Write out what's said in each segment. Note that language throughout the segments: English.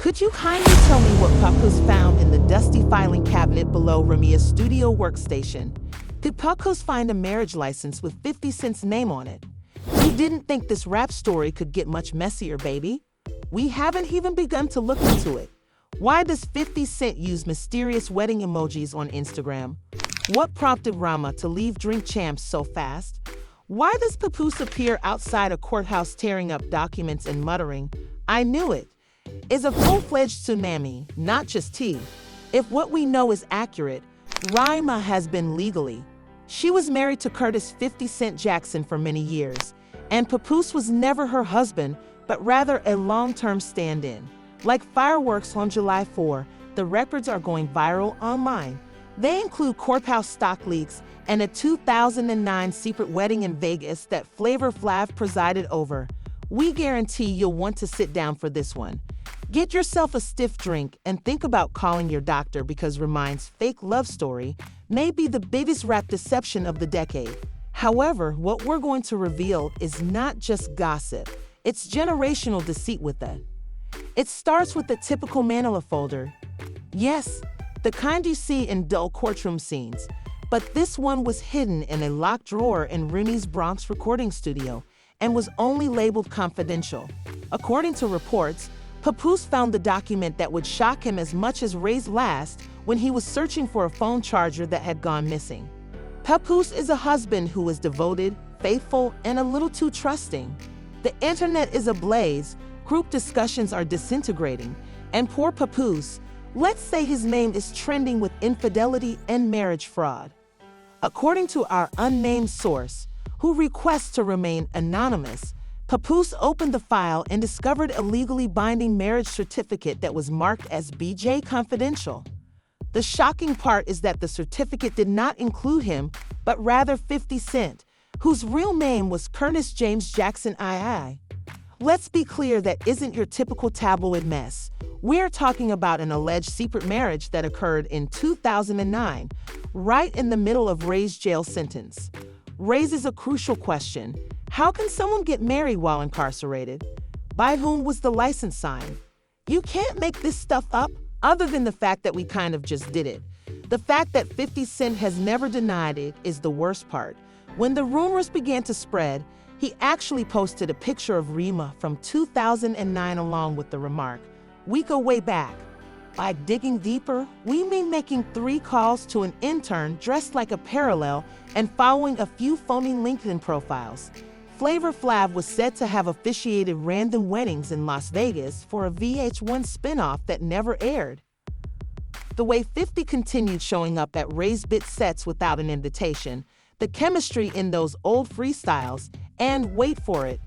Could you kindly tell me what Papoose found in the dusty filing cabinet below Remy's studio workstation? Did Papoose find a marriage license with 50 Cent's name on it? You didn't think this rap story could get much messier, baby? We haven't even begun to look into it. Why does 50 Cent use mysterious wedding emojis on Instagram? What prompted Rama to leave Drink Champs so fast? Why does Papoose appear outside a courthouse tearing up documents and muttering, "I knew it"? Is a full-fledged tsunami, not just tea. If what we know is accurate, Rima has been legally. She was married to Curtis 50 Cent Jackson for many years, and Papoose was never her husband, but rather a long-term stand-in. Like fireworks on July 4, the records are going viral online. They include courthouse stock leaks and a 2009 secret wedding in Vegas that Flavor Flav presided over. We guarantee you'll want to sit down for this one. Get yourself a stiff drink and think about calling your doctor because Remy's fake love story may be the biggest rap deception of the decade. However, what we're going to reveal is not just gossip, it's generational deceit with it. It starts with the typical manila folder. Yes, the kind you see in dull courtroom scenes. But this one was hidden in a locked drawer in Remy's Bronx recording studio and was only labeled confidential. According to reports, Papoose found the document that would shock him as much as Ray's last when he was searching for a phone charger that had gone missing. Papoose is a husband who is devoted, faithful, and a little too trusting. The internet is ablaze, group discussions are disintegrating, and poor Papoose, let's say his name is trending with infidelity and marriage fraud. According to our unnamed source, who requests to remain anonymous, Papoose opened the file and discovered a legally binding marriage certificate that was marked as BJ Confidential. The shocking part is that the certificate did not include him, but rather 50 Cent, whose real name was Curtis James Jackson II. Let's be clear, that isn't your typical tabloid mess. We're talking about an alleged secret marriage that occurred in 2009, right in the middle of Ray's jail sentence. Raises a crucial question. How can someone get married while incarcerated? By whom was the license signed? You can't make this stuff up, other than the fact that we kind of just did it. The fact that 50 Cent has never denied it is the worst part. When the rumors began to spread, he actually posted a picture of Rima from 2009 along with the remark, "We go way back." By digging deeper, we mean making 3 calls to an intern dressed like a parallel and following a few phony LinkedIn profiles. Flavor Flav was said to have officiated random weddings in Las Vegas for a VH1 spinoff that never aired. The way 50 continued showing up at Ray's Bit sets without an invitation, the chemistry in those old freestyles, and wait for it,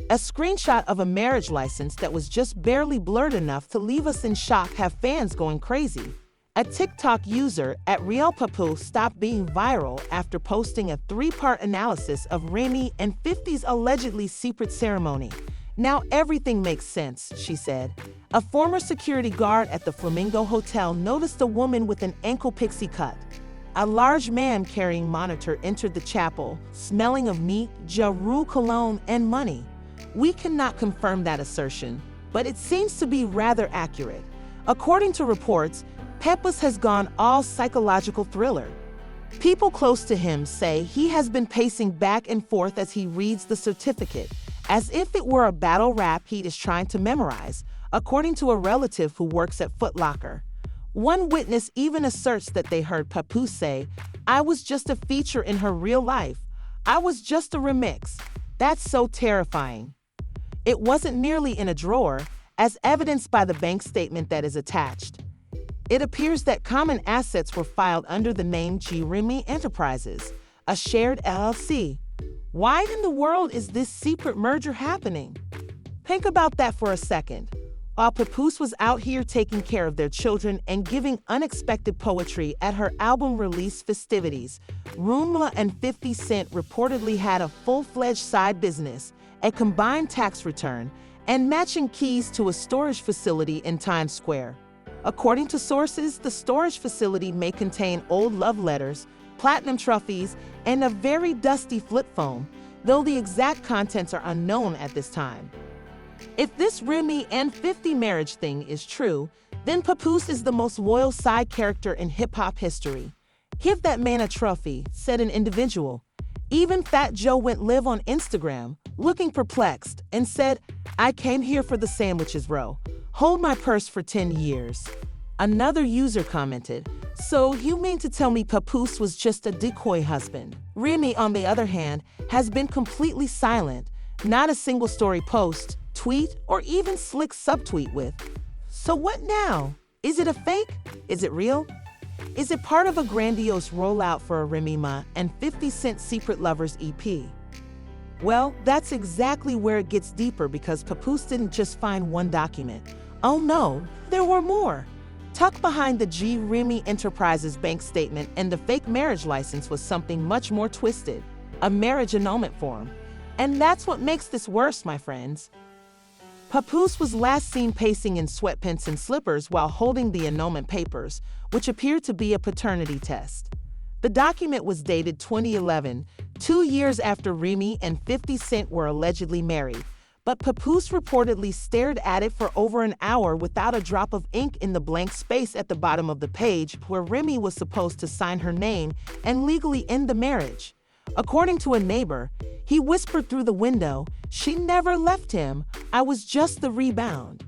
a screenshot of a marriage license that was just barely blurred enough to leave us in shock have fans going crazy. A TikTok user at Real Papoose stopped being viral after posting a 3-part analysis of Remy and 50's allegedly secret ceremony. "Now everything makes sense," she said. A former security guard at the Flamingo Hotel noticed a woman with an ankle pixie cut. A large man carrying monitor entered the chapel, smelling of meat, Ja Rule cologne, and money. We cannot confirm that assertion, but it seems to be rather accurate. According to reports, Papoose has gone all psychological thriller. People close to him say he has been pacing back and forth as he reads the certificate, as if it were a battle rap he is trying to memorize, according to a relative who works at Foot Locker. One witness even asserts that they heard Papoose say, "I was just a feature in her real life. I was just a remix." That's so terrifying. It wasn't merely in a drawer, as evidenced by the bank statement that is attached. It appears that common assets were filed under the name G. Remy Enterprises, a shared LLC. Why in the world is this secret merger happening? Think about that for a second. While Papoose was out here taking care of their children and giving unexpected poetry at her album release festivities, Rumla and 50 Cent reportedly had a full-fledged side business, a combined tax return, and matching keys to a storage facility in Times Square. According to sources, the storage facility may contain old love letters, platinum trophies, and a very dusty flip phone, though the exact contents are unknown at this time. If this Remy and 50 marriage thing is true, then Papoose is the most loyal side character in hip-hop history. Give that man a trophy, said an individual. Even Fat Joe went live on Instagram, looking perplexed, and said, "I came here for the sandwiches, bro. Hold my purse for 10 years." Another user commented, "So you mean to tell me Papoose was just a decoy husband?" Remy, on the other hand, has been completely silent, not a single story post, tweet, or even slick subtweet with. So what now? Is it a fake? Is it real? Is it part of a grandiose rollout for a Remy Ma and 50 Cent Secret Lovers EP? Well, that's exactly where it gets deeper because Papoose didn't just find one document. Oh no, there were more. Tucked behind the G Remy Enterprises bank statement and the fake marriage license was something much more twisted, a marriage annulment form. And that's what makes this worse, my friends. Papoose was last seen pacing in sweatpants and slippers while holding the annulment papers, which appeared to be a paternity test. The document was dated 2011, 2 years after Remy and 50 Cent were allegedly married, but Papoose reportedly stared at it for over an hour without a drop of ink in the blank space at the bottom of the page where Remy was supposed to sign her name and legally end the marriage. According to a neighbor, he whispered through the window, "She never left him. I was just the rebound."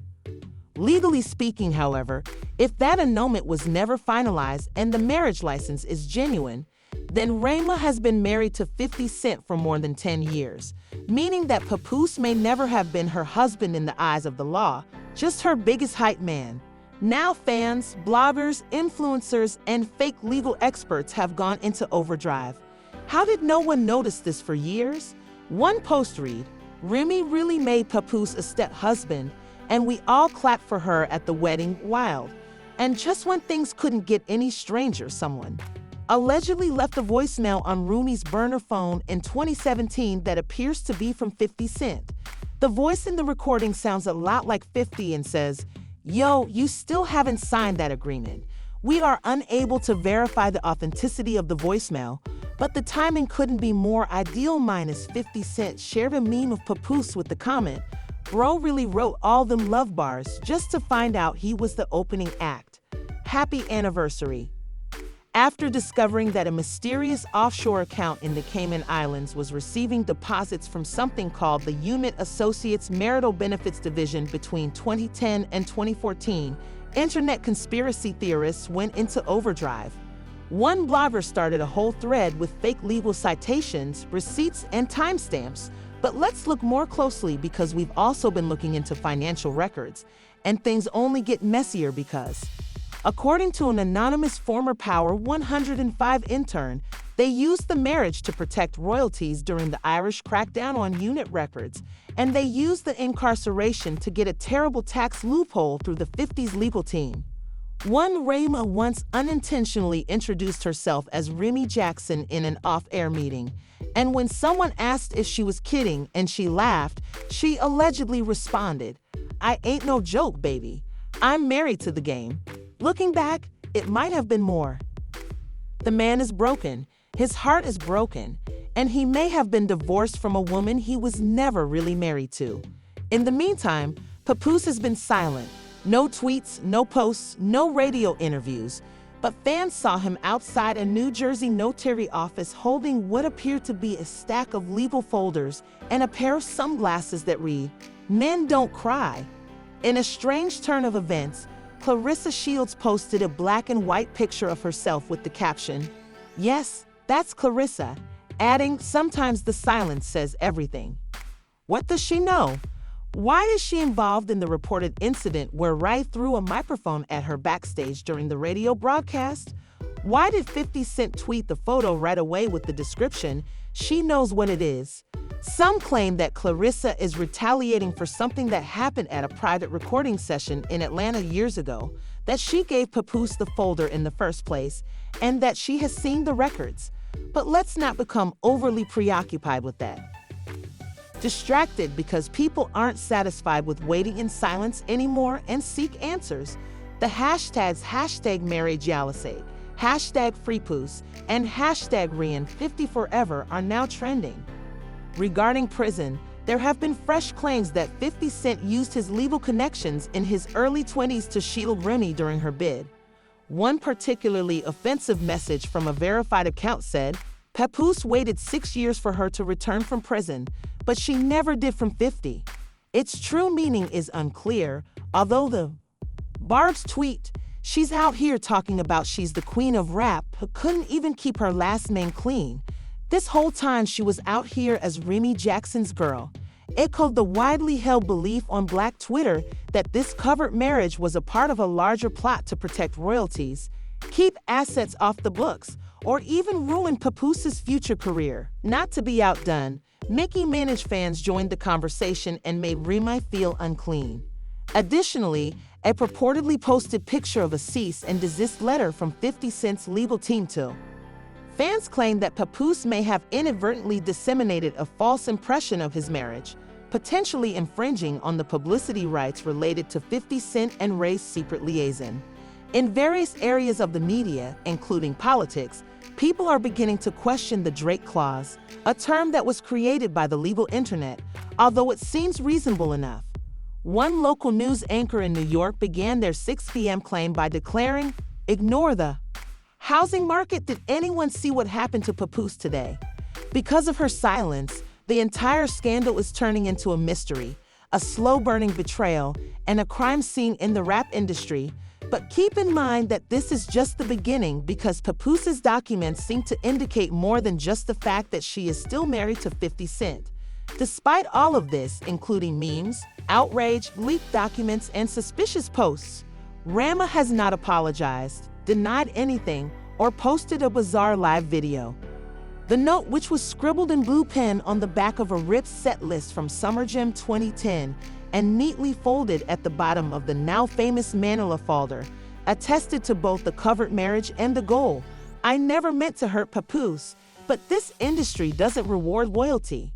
Legally speaking, however, if that annulment was never finalized and the marriage license is genuine, then Remy has been married to 50 Cent for more than 10 years, meaning that Papoose may never have been her husband in the eyes of the law, just her biggest hype man. Now fans, bloggers, influencers, and fake legal experts have gone into overdrive. How did no one notice this for years? One post read, "Remy really made Papoose a step-husband, and we all clapped for her at the wedding, wild." And just when things couldn't get any stranger, someone allegedly left a voicemail on Remy's burner phone in 2017 that appears to be from 50 Cent. The voice in the recording sounds a lot like 50 and says, "Yo, you still haven't signed that agreement. We are unable to verify the authenticity of the voicemail, but the timing couldn't be more ideal." Minus 50 Cent shared a meme of Papoose with the comment, "Bro really wrote all them love bars just to find out he was the opening act. Happy anniversary." After discovering that a mysterious offshore account in the Cayman Islands was receiving deposits from something called the Unit Associates Marital Benefits Division between 2010 and 2014, internet conspiracy theorists went into overdrive. One blogger started a whole thread with fake legal citations, receipts, and timestamps. But let's look more closely because we've also been looking into financial records, and things only get messier because, according to an anonymous former Power 105 intern, they used the marriage to protect royalties during the Irish crackdown on unit records, and they used the incarceration to get a terrible tax loophole through the 50s legal team. One Remy once unintentionally introduced herself as Remy Jackson in an off-air meeting, and when someone asked if she was kidding and she laughed, she allegedly responded, "I ain't no joke, baby. I'm married to the game." Looking back, it might have been more. The man is broken, his heart is broken, and he may have been divorced from a woman he was never really married to. In the meantime, Papoose has been silent. No tweets, no posts, no radio interviews, but fans saw him outside a New Jersey notary office holding what appeared to be a stack of legal folders and a pair of sunglasses that read, "Men don't cry." In a strange turn of events, Clarissa Shields posted a black and white picture of herself with the caption, "Yes, that's Clarissa," adding, "Sometimes the silence says everything." What does she know? Why is she involved in the reported incident where Rai threw a microphone at her backstage during the radio broadcast? Why did 50 Cent tweet the photo right away with the description, "She knows what it is"? Some claim that Clarissa is retaliating for something that happened at a private recording session in Atlanta years ago, that she gave Papoose the folder in the first place, and that she has seen the records. But let's not become overly preoccupied with that. Distracted because people aren't satisfied with waiting in silence anymore and seek answers. The hashtags #MarriageYalisate, #FreePoose, and #Rian50Forever are now trending. Regarding prison, there have been fresh claims that 50 Cent used his legal connections in his early 20s to shield Remy during her bid. One particularly offensive message from a verified account said, Papoose waited 6 years for her to return from prison, but she never did from 50. Its true meaning is unclear, although the Barb's tweet, she's out here talking about she's the queen of rap, but couldn't even keep her last name clean. This whole time she was out here as Remy Jackson's girl. Echoed the widely held belief on Black Twitter that this covered marriage was a part of a larger plot to protect royalties, keep assets off the books, or even ruin Papoose's future career. Not to be outdone, Nicki Minaj fans joined the conversation and made Remy feel unclean. Additionally, a purportedly posted picture of a cease and desist letter from 50 Cent's legal team to fans claim that Papoose may have inadvertently disseminated a false impression of his marriage, potentially infringing on the publicity rights related to 50 Cent and Ray's secret liaison. In various areas of the media, including politics, people are beginning to question the Drake clause, a term that was created by the legal internet, although it seems reasonable enough. One local news anchor in New York began their 6 p.m. claim by declaring, "Ignore the housing market. Did anyone see what happened to Papoose today?" Because of her silence, the entire scandal is turning into a mystery, a slow-burning betrayal, and a crime scene in the rap industry. But keep in mind that this is just the beginning, because Papoose's documents seem to indicate more than just the fact that she is still married to 50 Cent. Despite all of this, including memes, outrage, leaked documents, and suspicious posts, Remy has not apologized, denied anything, or posted a bizarre live video. The note, which was scribbled in blue pen on the back of a ripped set list from Summer Jam 2010 and neatly folded at the bottom of the now famous manila folder, attested to both the covered marriage and the goal. "I never meant to hurt Papoose, but this industry doesn't reward loyalty."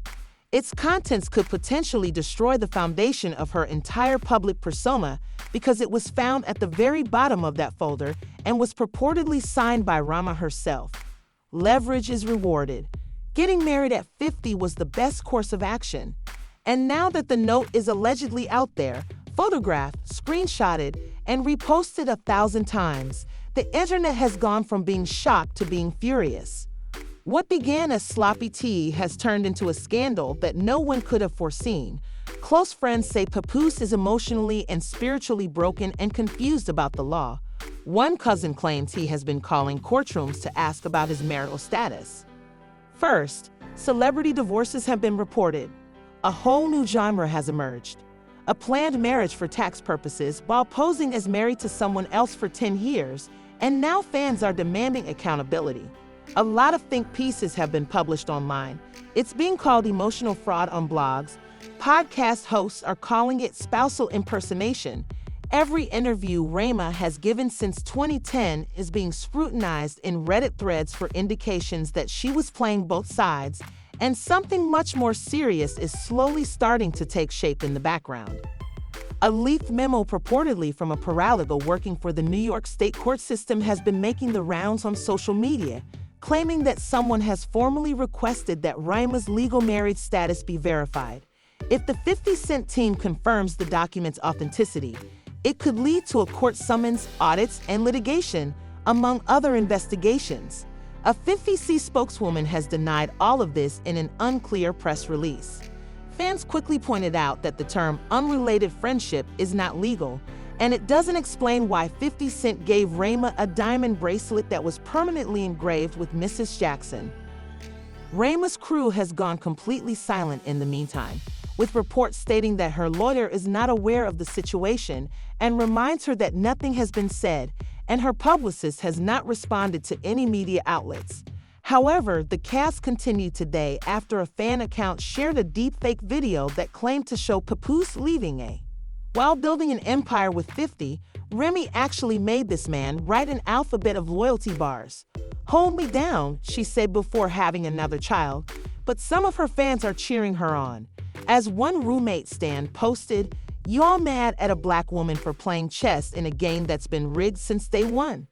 Its contents could potentially destroy the foundation of her entire public persona, because it was found at the very bottom of that folder and was purportedly signed by Remy herself. Leverage is rewarded. Getting married at 50 was the best course of action. And now that the note is allegedly out there, photographed, screenshotted, and reposted 1,000 times, the internet has gone from being shocked to being furious. What began as sloppy tea has turned into a scandal that no one could have foreseen. Close friends say Papoose is emotionally and spiritually broken and confused about the law. One cousin claims he has been calling courtrooms to ask about his marital status. First, celebrity divorces have been reported. A whole new genre has emerged. A planned marriage for tax purposes while posing as married to someone else for 10 years, and now fans are demanding accountability. A lot of think pieces have been published online. It's being called emotional fraud on blogs. Podcast hosts are calling it spousal impersonation. Every interview Remy has given since 2010 is being scrutinized in Reddit threads for indications that she was playing both sides, and something much more serious is slowly starting to take shape in the background. A leaked memo purportedly from a paralegal working for the New York State court system has been making the rounds on social media, claiming that someone has formally requested that Remy's legal marriage status be verified. If the 50 Cent team confirms the document's authenticity, it could lead to a court summons, audits, and litigation, among other investigations. A 50C spokeswoman has denied all of this in an unclear press release. Fans quickly pointed out that the term unrelated friendship is not legal, and it doesn't explain why 50 Cent gave Remy a diamond bracelet that was permanently engraved with Mrs. Jackson. Remy's crew has gone completely silent in the meantime, with reports stating that her lawyer is not aware of the situation and reminds her that nothing has been said, and her publicist has not responded to any media outlets. However, the cast continued today after a fan account shared a deepfake video that claimed to show Papoose leaving a. While building an empire with 50, Remy actually made this man write an alphabet of loyalty bars. "Hold me down," she said before having another child, but some of her fans are cheering her on. As one roommate stan posted, "Y'all mad at a black woman for playing chess in a game that's been rigged since day one?"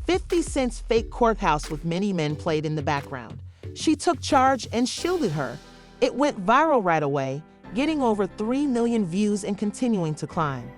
50 Cent's fake courthouse with many men played in the background. She took charge and shielded her. It went viral right away, getting over 3 million views and continuing to climb.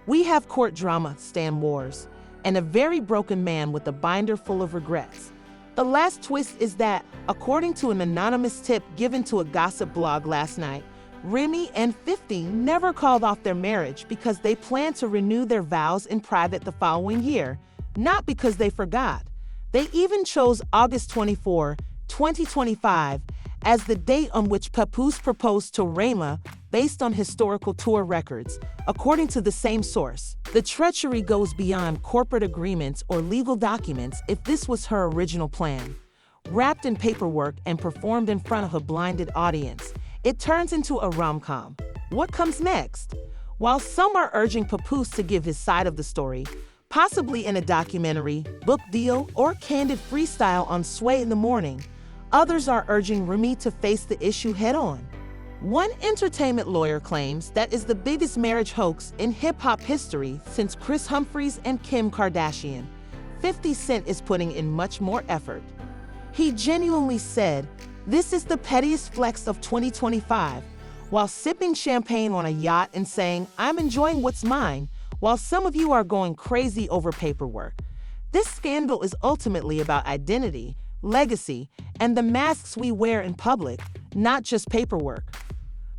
We have court drama, Stan Wars, and a very broken man with a binder full of regrets. The last twist is that, according to an anonymous tip given to a gossip blog last night, Remy and 50 never called off their marriage because they plan to renew their vows in private the following year, not because they forgot. They even chose August 24, 2025, as the date on which Papoose proposed to Remy based on historical tour records, according to the same source. The treachery goes beyond corporate agreements or legal documents if this was her original plan. Wrapped in paperwork and performed in front of a blinded audience, it turns into a rom-com. What comes next? While some are urging Papoose to give his side of the story, possibly in a documentary, book deal, or candid freestyle on Sway in the Morning, others are urging Remy to face the issue head-on. One entertainment lawyer claims that is the biggest marriage hoax in hip-hop history since Kris Humphries and Kim Kardashian. 50 Cent is putting in much more effort. He genuinely said, "This is the pettiest flex of 2025," while sipping champagne on a yacht and saying, "I'm enjoying what's mine," while some of you are going crazy over paperwork. This scandal is ultimately about identity, legacy, and the masks we wear in public, not just paperwork.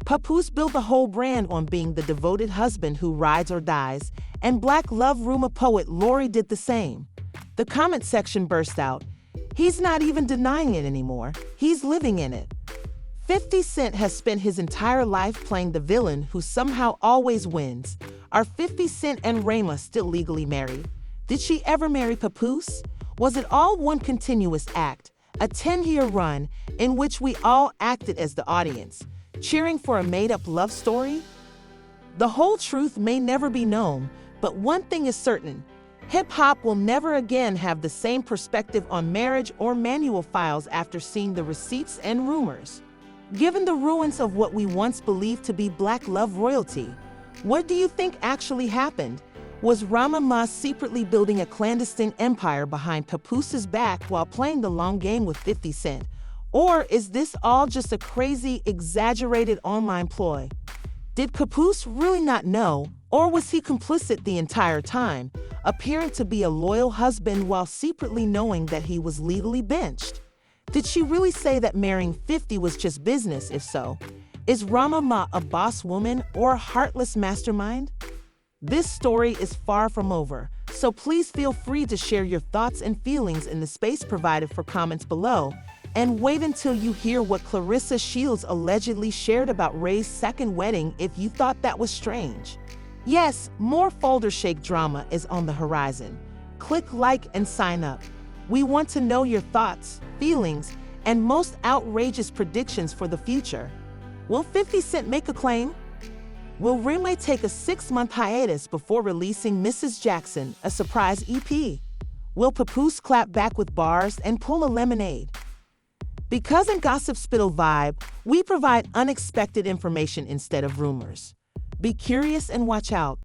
Papoose built a whole brand on being the devoted husband who rides or dies, and Black Love rumor poet Lori did the same. The comment section burst out, "He's not even denying it anymore, he's living in it." 50 Cent has spent his entire life playing the villain who somehow always wins. Are 50 Cent and Remy still legally married? Did she ever marry Papoose? Was it all one continuous act, a 10-year run in which we all acted as the audience, cheering for a made-up love story? The whole truth may never be known, but one thing is certain: hip-hop will never again have the same perspective on marriage or manual files after seeing the receipts and rumors. Given the ruins of what we once believed to be Black Love royalty, what do you think actually happened? Was Remy Ma secretly building a clandestine empire behind Papoose's back while playing the long game with 50 Cent? Or is this all just a crazy, exaggerated online ploy? Did Papoose really not know, or was he complicit the entire time, appearing to be a loyal husband while secretly knowing that he was legally benched? Did she really say that marrying 50 was just business? If so, is Remy Ma a boss woman or a heartless mastermind? This story is far from over, so please feel free to share your thoughts and feelings in the space provided for comments below, and wait until you hear what Clarissa Shields allegedly shared about Ray's second wedding if you thought that was strange. Yes, more folder shake drama is on the horizon. Click like and sign up. We want to know your thoughts, feelings, and most outrageous predictions for the future. Will 50 Cent make a claim? Will Remy take a 6-month hiatus before releasing Mrs. Jackson, a surprise EP? Will Papoose clap back with bars and pull a lemonade? Because in Gossip Spittle Vibe, we provide unexpected information instead of rumors. Be curious and watch out.